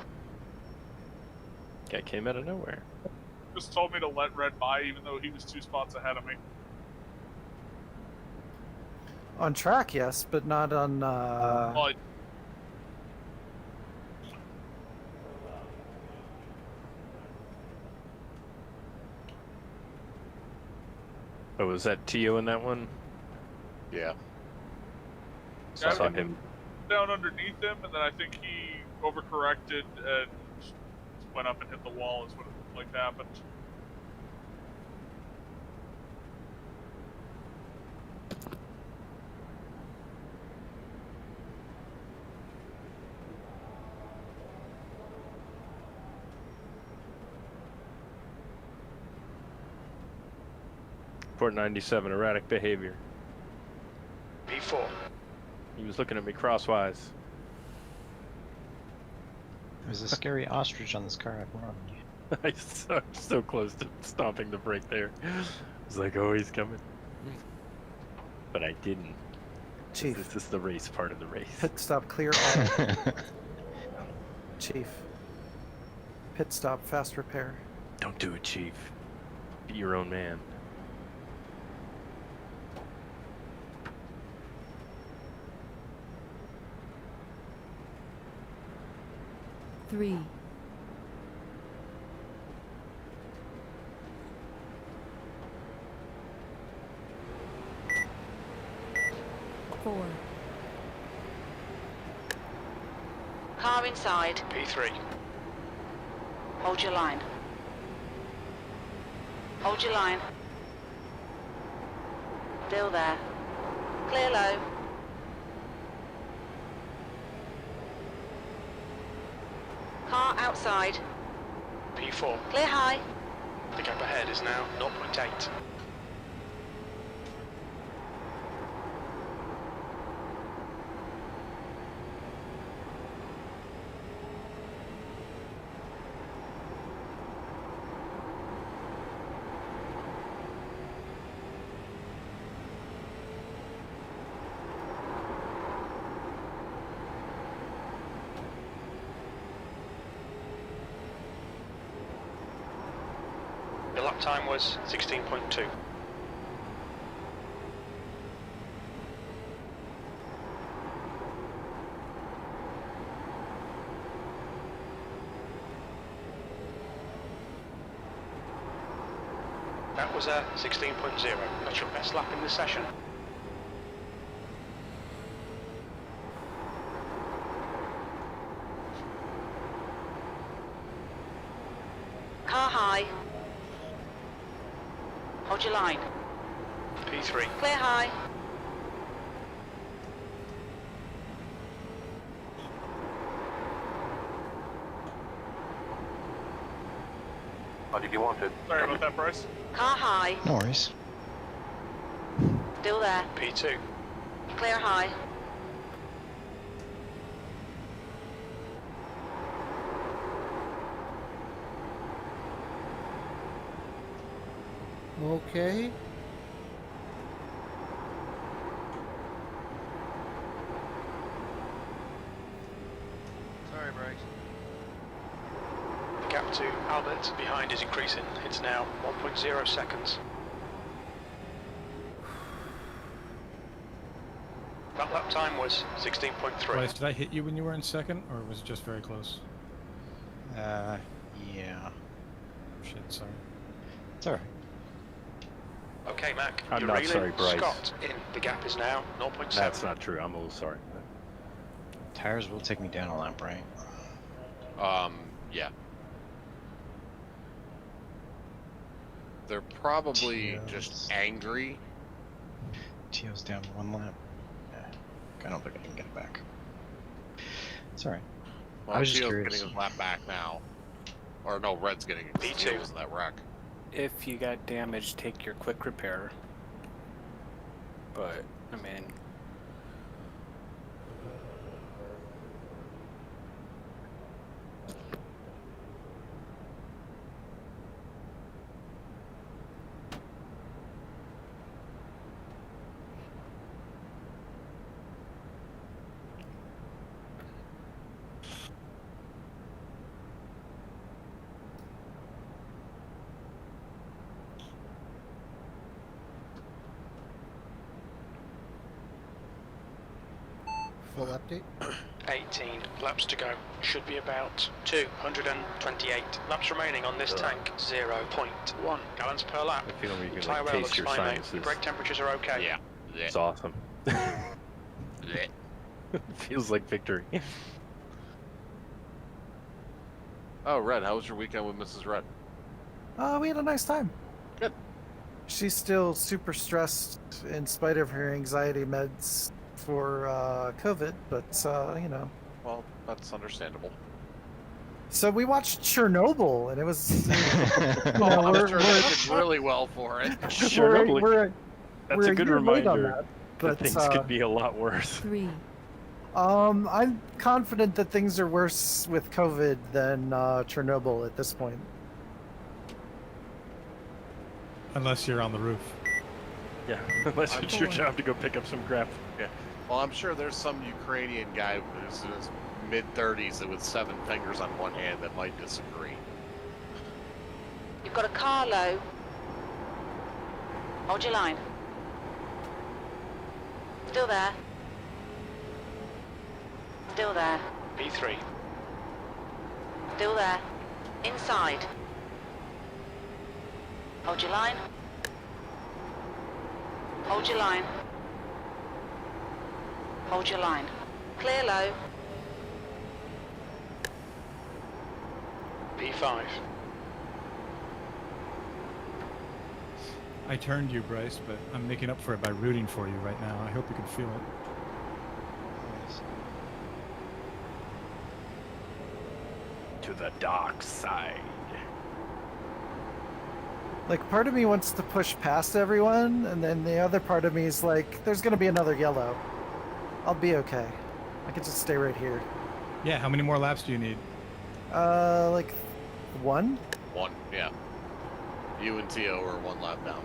Guy came out of nowhere. Just told me to let Red by, even though he was 2 spots ahead of me. On track, yes, but not on. Well, Oh, was that Tio in that one? Yeah. I saw him. down underneath him, and then I think he overcorrected and went up and hit the wall is what it looked like happened. Port 97, erratic behavior. P4. He was looking at me crosswise. There's a scary ostrich on this car. I'm wrong. I was so close to stomping the brake there. I was like, oh, he's coming. But I didn't. Chief. This is the race part of the race. Pit stop clear all. Chief. Pit stop fast repair. Don't do it, Chief. Be your own man. Three. Four. Car inside. P3. Hold your line. Hold your line. Still there. Clear low. Car outside. P4. Clear high. The gap ahead is now 0.8. Your lap time was 16.2. That was a 16.0. That's your best lap in the session. Car high. Hold your line. P3. Clear high. Body be wanted. Sorry about that, Bryce. Car high. No worries. Still there. P2. Clear high. Okay. Sorry, Bryce. The gap to Albert behind is increasing. It's now 1.0 seconds. That lap time was 16.3. Bryce, did I hit you when you were in second, or was it just very close? Yeah. Shit, sorry. It's alright. Okay, Mac. I'm you're not reeling sorry, Bryce. Scott in. The gap is now 0.7. That's not true. I'm a little sorry. Tires will take me down a lap, right? Yeah. They're probably just angry. Tio's down 1 lap. I don't think I can get it back. It's alright. Well, I was just Tio's curious. getting his lap back now. Or no, Red's getting it. Me Tio too. was in that wreck. If you got damaged, take your quick repair. But, I mean... Full update. 18 laps to go. Should be about 228 laps remaining on this tank. 0.1 gallons per lap. I feel like you Tyre can wear like looks taste your fine, mate. sinuses. Your brake temperatures are okay. Yeah. It's awesome. Feels like victory. Oh, Red, how was your weekend with Mrs. Red? We had a nice time. Good. She's still super stressed in spite of her anxiety meds for COVID, but you know. Well, that's understandable. So we watched Chernobyl, and it was. I'm sure they did really well for it. Chernobyl. That's a good reminder that things could be a lot worse. 3, I'm confident that things are worse with COVID than Chernobyl at this point. Unless you're on the roof. Yeah, unless it's your job to go pick up some crap. Yeah. Well, I'm sure there's some Ukrainian guy who's in his mid-30s with 7 fingers on one hand that might disagree. You've got a car low. Hold your line. Still there. Still there. P3. Still there. Inside. Hold your line. Hold your line. Hold your line. Clear low. P5. I turned you, Bryce, but I'm making up for it by rooting for you right now. I hope you can feel it. To the dark side. Like, part of me wants to push past everyone, and then the other part of me is like, there's gonna be another yellow. I'll be okay. I can just stay right here. Yeah, how many more laps do you need? Like, 1? 1, yeah. You and Tio are 1 lap down.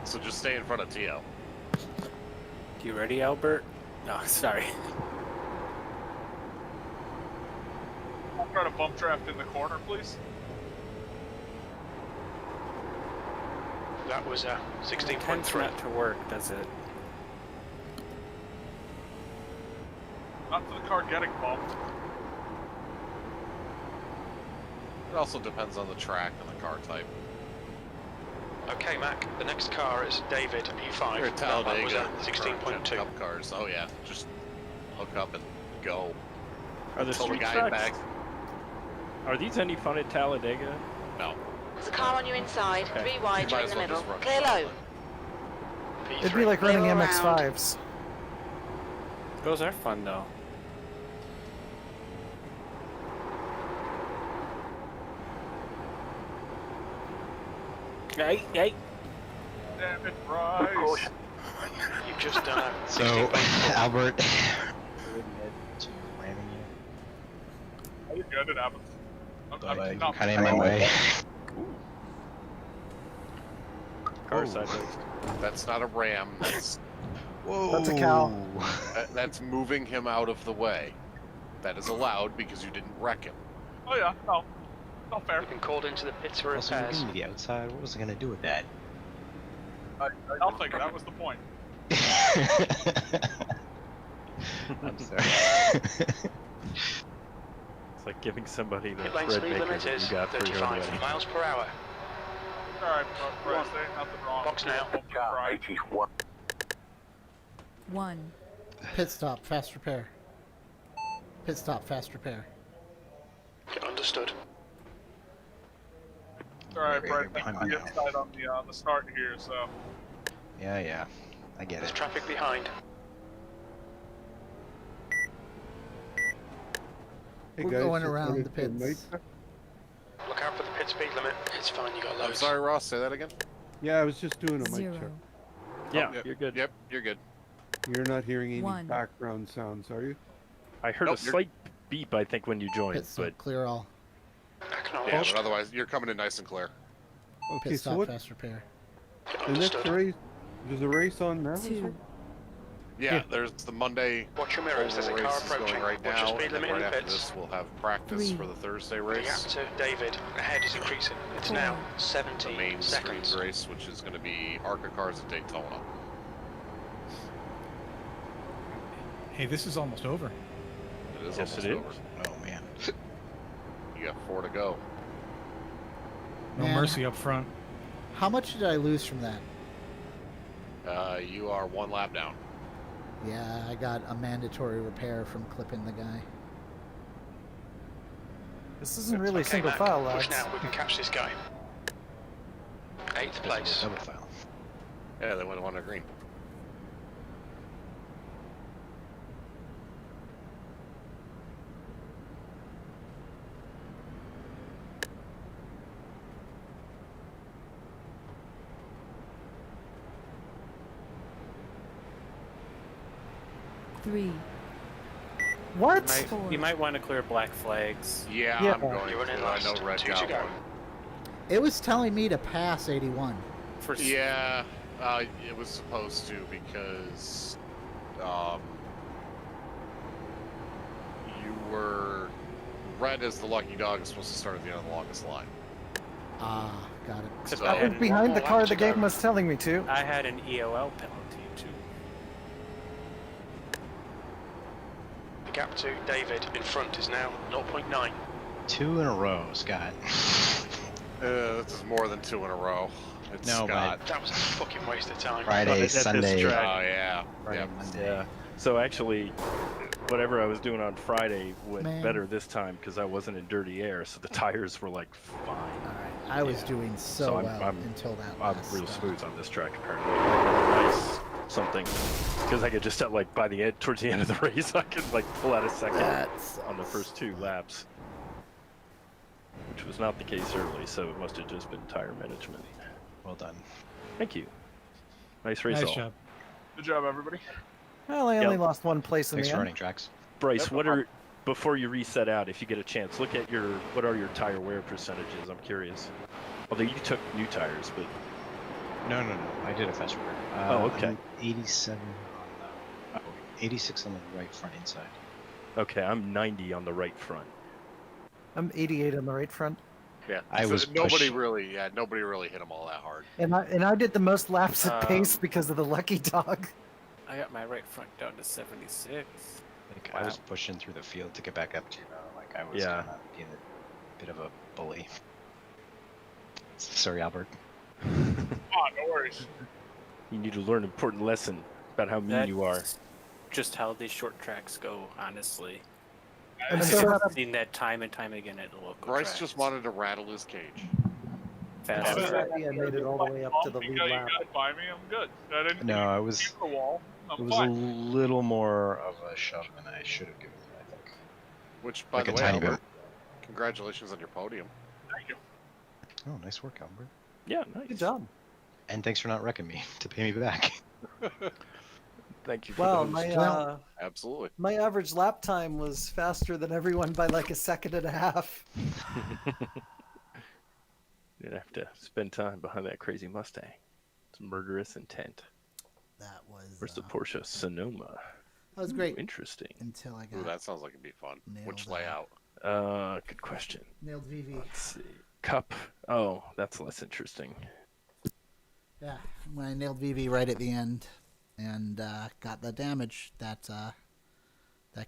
So just stay in front of Tio. You ready, Albert? No, sorry. I'll try to bump draft in the corner, please. That was Tends 16.3. not to work, does it? Not to the car getting bumped. It also depends on the track and the car type. Okay, Mac. The next car is David, P5. You're at That lap was Talladega. 16.2. Cup cars. Oh yeah, just hook up and go. Are the Until the street guy tracks? back. Are these any fun at Talladega? No. There's a car on your inside. Okay. 3 wide, You you're might in as the well middle. just run Clear shotgun. low. P3. It'd be like running Clear MX-5s. Those are fun, though. Hey, hey. Damn it, Bryce. You've just done a So, 16.4. Albert, to landing you, Oh, you're good, it happens. but you're not kind of in my way. Car Whoa. sideways. That's not a ram. That's Whoa. That's a cow. that's moving him out of the way. That is allowed because you didn't wreck him. Oh yeah, no. Not fair. You've been called into the pits for Also, you're repairs. giving me the outside. What was I gonna do with that? I'll take it, that was the point. I'm sorry. It's like giving somebody the Pit lane bread speed maker limit that is you got for your 35 wedding. miles per hour. Alright, Bryce, there ain't nothing wrong. Box now. Right. 1. Pit stop, fast repair. Pit stop, fast repair. Understood. Alright, Right, Bryce, right behind I'm me the now. inside on the start here, so. Yeah, I get There's it. traffic behind. We're going around the pits. Look out for the pit speed limit. It's fine, you got I'm loads. sorry, Ross. Say that again. Yeah, I was just doing a mic 0. check. Yeah, yep, you're good. Yep, you're good. You're not hearing any 1. background sounds, are you? I heard Nope, a you're- slight beep, I think, when you joined, Pit stop, but clear all. Yeah, Acknowledged. but otherwise you're coming in nice and clear. Okay, Pit so stop, what? fast repair. The next Understood. race, there's a race on now? 2. Yeah, there's the Monday Watch your mirrors, there's a oval car race is approaching. going right Watch now, your speed and then limit in right the after pits. this we'll have practice 3. for the Thursday The race. gap to David ahead is increasing. It's now 70 The main seconds. street race, which is going to be ARCA cars at Daytona. Hey, this is almost over. It is Yes, almost it is. over. Oh man. You got 4 to go. No Man. mercy up front. How much did I lose from that? You are 1 lap down. Yeah, I got a mandatory repair from clipping the guy. This isn't really Okay, single Mac, file, push lads. now, we can catch this guy. 8th place. Double file. Yeah, they went on to green. Three. What? You might want to clear black flags. Yeah, Yeah. I'm going You're to. in I last. know Red 2 to got go. one. It was telling me to pass 81. For Yeah, it was supposed to because you were Red as the lucky dog is supposed to start at the end of the longest line. Ah, got it. Except So- I I had was an- behind the One car lap the to go. game was telling me to. I had an EOL penalty too. The gap to David in front is now 0.9. 2 in a row, Scott. This is more than 2 in a row. It's No, Scott. That was a fucking waste of time. Friday, At this Sunday, track. Oh yeah. Friday, Yep. Monday. yeah. So actually, whatever I was doing on Friday went Man. better this time because I wasn't in dirty air, so the tires were like fine. All right, I was Yeah. doing so, So well I'm until that I'm last real stop. smooth on this track apparently. Nice something because I could just like by the end towards the end of the race I could like pull out a second That's on the first 2 laps, which was not the case early. So it must have just been tire management. Well done. Thank you. Nice race. Nice all. job. Good job, everybody. Well, I only Yeah. lost one place in Thanks the for end. running tracks. Bryce, Yep, no what problem. are before you reset out, if you get a chance, look at what are your tire wear percentages? I'm curious. Although you took new tires, but No. I did a fast repair. Oh, okay. I'm 87 on the 86 on the right front inside. okay, I'm 90 on the right front. I'm 88 on the right front, Yeah. I was nobody push- really hit them all that hard. and I did the most laps at Um, pace because of the lucky dog. I got my right front down to 76. Like I was pushing through the field to get back up to you. Like I was Yeah. kind of being a bit of a bully. Sorry, Albert. Oh, no worries. You need to learn an important lesson about how mean you are. That's just how these short tracks go, honestly. I'm I've so seen that time and time again at the local Bryce tracks. just wanted to rattle his cage. Fast I'm track. happy I made it all the way up to the You lead got, lap. you got by me, I'm good. I didn't No, I was. keep the wall. It I'm was a fine. little more of a shove than I should have given it. I think. Which, by Like the a way, tiny Albert, bit. congratulations on your podium. Thank you. Oh, nice work, Albert. Yeah, nice. Good job. And thanks for not wrecking me to pay me back. Thank you for Well, those. my Absolutely. my average lap time was faster than everyone by like a second and a half. You'd have to spend time behind that crazy Mustang. It's murderous intent. That was. Where's the Porsche Sonoma? That was great. Interesting. Until I got. Ooh, that sounds like it'd be fun. Which nailed, layout? Good question. Nailed VV. Let's see. Cup. Oh, that's less interesting. Yeah, when I nailed VV right at the end, and got the damage that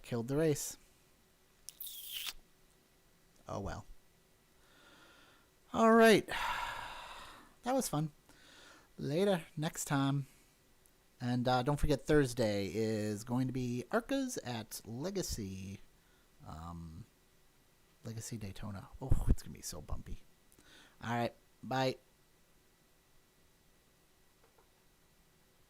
killed the race. Oh well. All right, that was fun. Later, next time. And don't forget, Thursday is going to be ARCAs at Legacy. Legacy Daytona. Oh, it's going to be so bumpy. All right, bye.